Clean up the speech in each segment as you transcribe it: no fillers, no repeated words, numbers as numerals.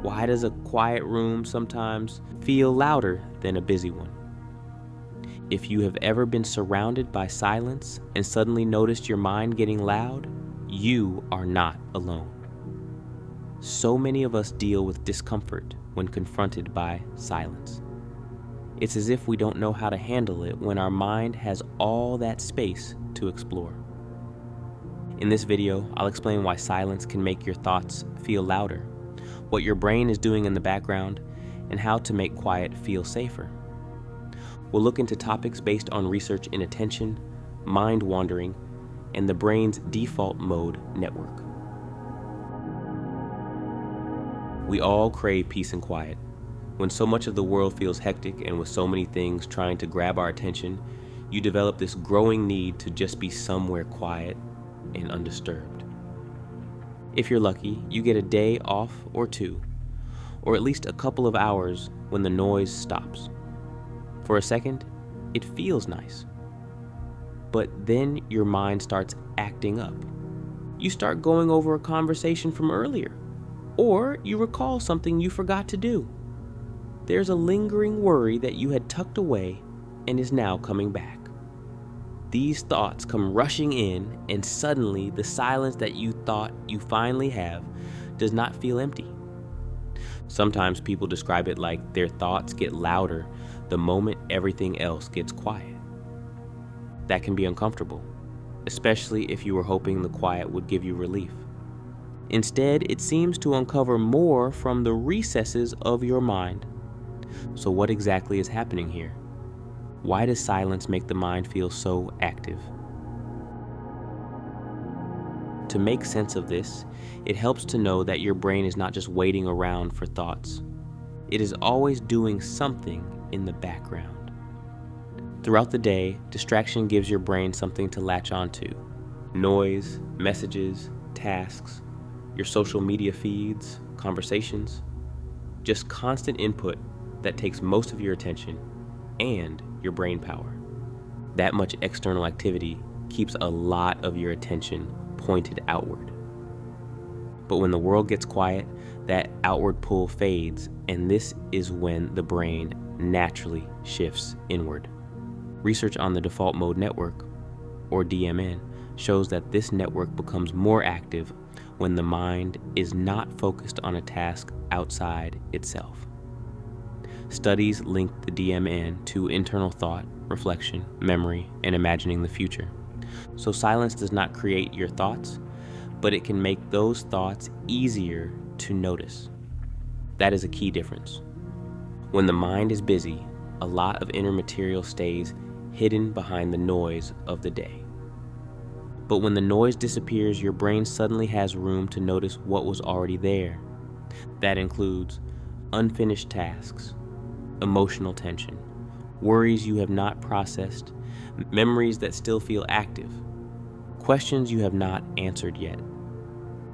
Why does a quiet room sometimes feel louder than a busy one? If you have ever been surrounded by silence and suddenly noticed your mind getting loud, you are not alone. So many of us deal with discomfort when confronted by silence. It's as if we don't know how to handle it when our mind has all that space to explore. In this video, I'll explain why silence can make your thoughts feel louder, what your brain is doing in the background, and how to make quiet feel safer. We'll look into topics based on research in attention, mind wandering, and the brain's default mode network. We all crave peace and quiet. When so much of the world feels hectic and with so many things trying to grab our attention, you develop this growing need to just be somewhere quiet and undisturbed. If you're lucky, you get a day off or two, or at least a couple of hours when the noise stops. For a second, it feels nice. But then your mind starts acting up. You start going over a conversation from earlier, or you recall something you forgot to do. There's a lingering worry that you had tucked away and is now coming back. These thoughts come rushing in, and suddenly the silence that you thought you finally have does not feel empty. Sometimes people describe it like their thoughts get louder the moment everything else gets quiet. That can be uncomfortable, especially if you were hoping the quiet would give you relief. Instead, it seems to uncover more from the recesses of your mind. So what exactly is happening here? Why does silence make the mind feel so active? To make sense of this, it helps to know that your brain is not just waiting around for thoughts. It is always doing something in the background. Throughout the day, distraction gives your brain something to latch onto. Noise, messages, tasks, your social media feeds, conversations. Just constant input that takes most of your attention and your brain power. That much external activity keeps a lot of your attention pointed outward. But when the world gets quiet, that outward pull fades, and this is when the brain naturally shifts inward. Research on the default mode network, or DMN, shows that this network becomes more active when the mind is not focused on a task outside itself. Studies link the DMN to internal thought, reflection, memory, and imagining the future. So silence does not create your thoughts, but it can make those thoughts easier to notice. That is a key difference. When the mind is busy, a lot of inner material stays hidden behind the noise of the day. But when the noise disappears, your brain suddenly has room to notice what was already there. That includes unfinished tasks, emotional tension, worries you have not processed, memories that still feel active, questions you have not answered yet.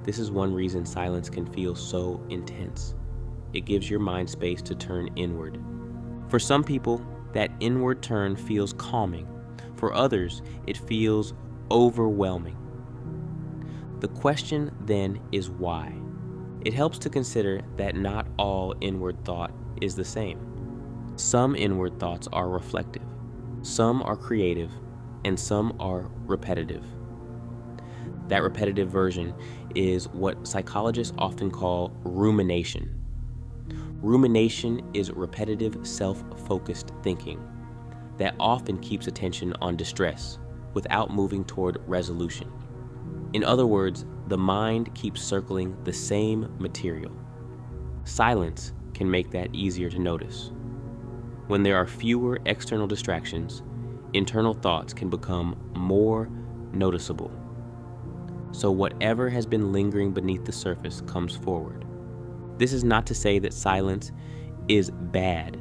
This is one reason silence can feel so intense. It gives your mind space to turn inward. For some people, that inward turn feels calming. For others, it feels overwhelming. The question then is why? It helps to consider that not all inward thought is the same. Some inward thoughts are reflective, some are creative, and some are repetitive. That repetitive version is what psychologists often call rumination. Rumination is repetitive, self-focused thinking that often keeps attention on distress without moving toward resolution. In other words, the mind keeps circling the same material. Silence can make that easier to notice. When there are fewer external distractions, internal thoughts can become more noticeable. So whatever has been lingering beneath the surface comes forward. This is not to say that silence is bad.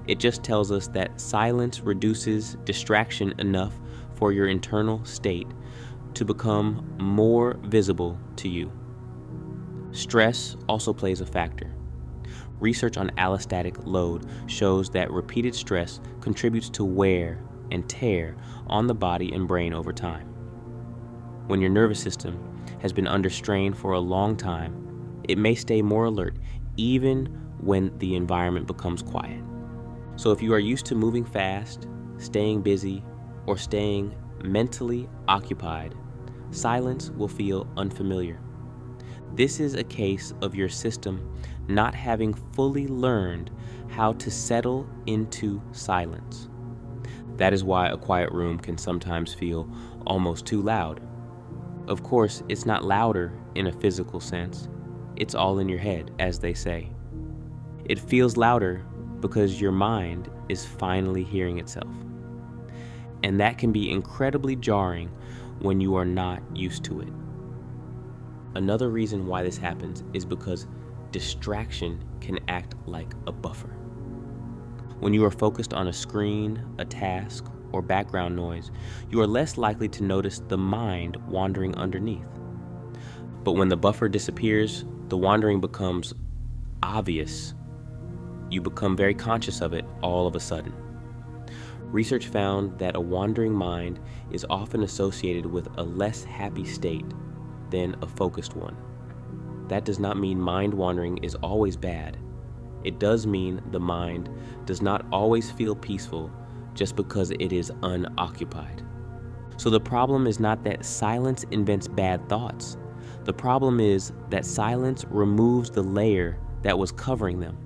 It just tells us that silence reduces distraction enough for your internal state to become more visible to you. Stress also plays a factor. Research on allostatic load shows that repeated stress contributes to wear and tear on the body and brain over time. When your nervous system has been under strain for a long time, it may stay more alert even when the environment becomes quiet. So if you are used to moving fast, staying busy, or staying mentally occupied, silence will feel unfamiliar. This is a case of your system not having fully learned how to settle into silence. That is why a quiet room can sometimes feel almost too loud. Of course, it's not louder in a physical sense. It's all in your head, as they say. It feels louder because your mind is finally hearing itself. And that can be incredibly jarring when you are not used to it. Another reason why this happens is because distraction can act like a buffer. When you are focused on a screen, a task, or background noise, you are less likely to notice the mind wandering underneath. But when the buffer disappears, the wandering becomes obvious. You become very conscious of it all of a sudden. Research found that a wandering mind is often associated with a less happy state than a focused one. That does not mean mind wandering is always bad. It does mean the mind does not always feel peaceful just because it is unoccupied. So the problem is not that silence invents bad thoughts. The problem is that silence removes the layer that was covering them.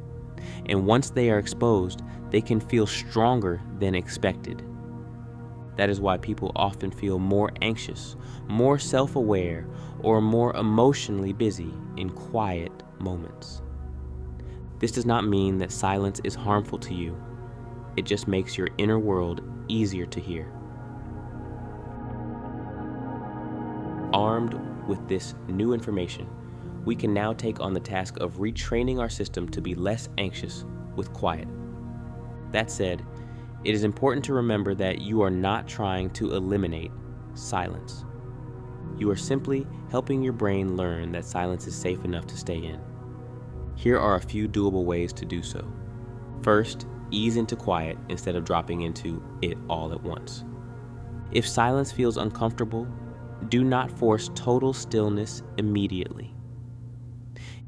And once they are exposed, they can feel stronger than expected. That is why people often feel more anxious, more self-aware, or more emotionally busy in quiet moments. This does not mean that silence is harmful to you. It just makes your inner world easier to hear. Armed with this new information, we can now take on the task of retraining our system to be less anxious with quiet. That said, it is important to remember that you are not trying to eliminate silence. You are simply helping your brain learn that silence is safe enough to stay in. Here are a few doable ways to do so. First, ease into quiet instead of dropping into it all at once. If silence feels uncomfortable, do not force total stillness immediately.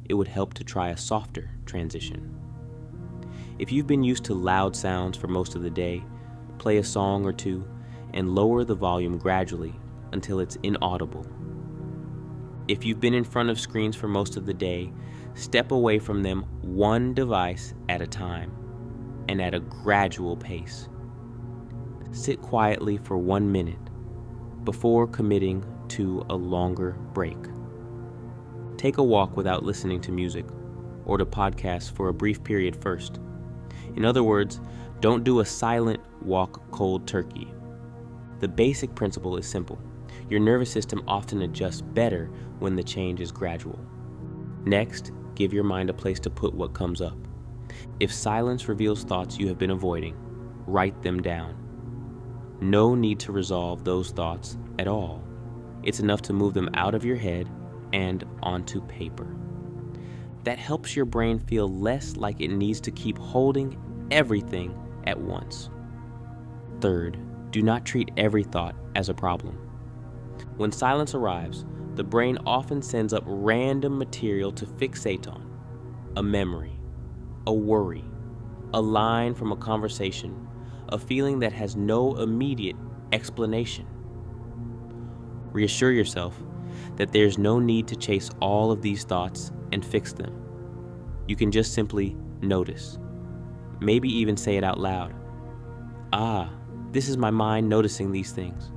It would help to try a softer transition. If you've been used to loud sounds for most of the day, play a song or two and lower the volume gradually until it's inaudible. If you've been in front of screens for most of the day, step away from them one device at a time and at a gradual pace. Sit quietly for 1 minute before committing to a longer break. Take a walk without listening to music or to podcasts for a brief period first. In other words, don't do a silent walk cold turkey. The basic principle is simple. Your nervous system often adjusts better when the change is gradual. Next, give your mind a place to put what comes up. If silence reveals thoughts you have been avoiding, write them down. No need to resolve those thoughts at all. It's enough to move them out of your head and onto paper. That helps your brain feel less like it needs to keep holding everything at once. Third, do not treat every thought as a problem. When silence arrives, the brain often sends up random material to fixate on. A memory, a worry, a line from a conversation, a feeling that has no immediate explanation. Reassure yourself that there's no need to chase all of these thoughts and fix them. You can just simply notice. Maybe even say it out loud. Ah, this is my mind noticing these things.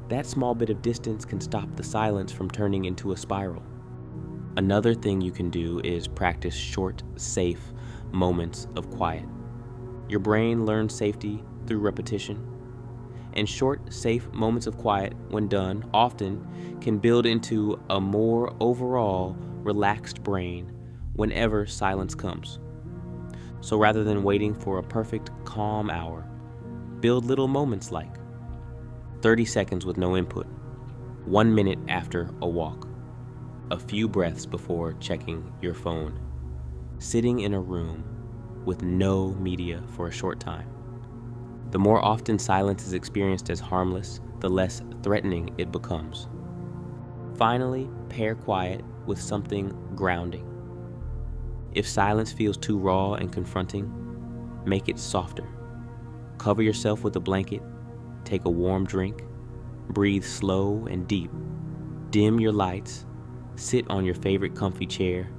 That small bit of distance can stop the silence from turning into a spiral. Another thing you can do is practice short, safe moments of quiet. Your brain learns safety through repetition, and short, safe moments of quiet, when done, often can build into a more overall relaxed brain whenever silence comes. So rather than waiting for a perfect calm hour, build little moments like 30 seconds with no input, 1 minute after a walk, a few breaths before checking your phone, sitting in a room with no media for a short time. The more often silence is experienced as harmless, the less threatening it becomes. Finally, pair quiet with something grounding. If silence feels too raw and confronting, make it softer. Cover yourself with a blanket, take a warm drink, breathe slow and deep, dim your lights, sit on your favorite comfy chair,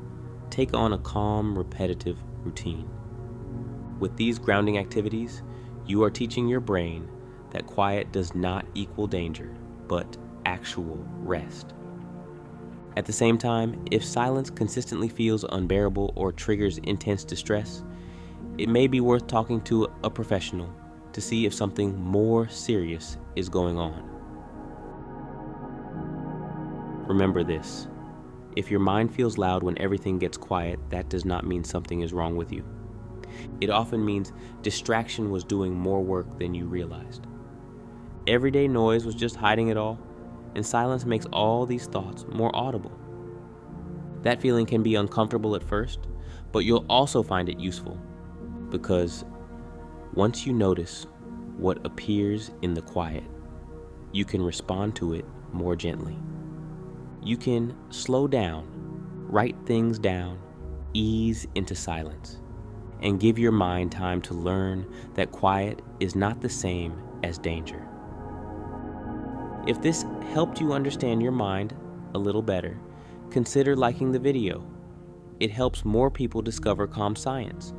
take on a calm, repetitive routine. With these grounding activities, you are teaching your brain that quiet does not equal danger, but actual rest. At the same time, if silence consistently feels unbearable or triggers intense distress, it may be worth talking to a professional to see if something more serious is going on. Remember this: if your mind feels loud when everything gets quiet, that does not mean something is wrong with you. It often means distraction was doing more work than you realized. Everyday noise was just hiding it all, and silence makes all these thoughts more audible. That feeling can be uncomfortable at first, but you'll also find it useful, because once you notice what appears in the quiet, you can respond to it more gently. You can slow down, write things down, ease into silence, and give your mind time to learn that quiet is not the same as danger. If this helped you understand your mind a little better, consider liking the video. It helps more people discover calm science.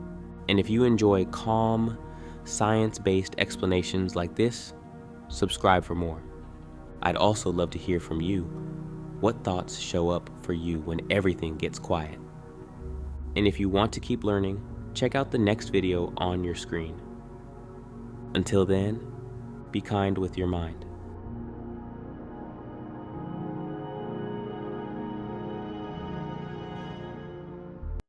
And if you enjoy calm, science-based explanations like this, subscribe for more. I'd also love to hear from you. What thoughts show up for you when everything gets quiet? And if you want to keep learning, check out the next video on your screen. Until then, be kind with your mind.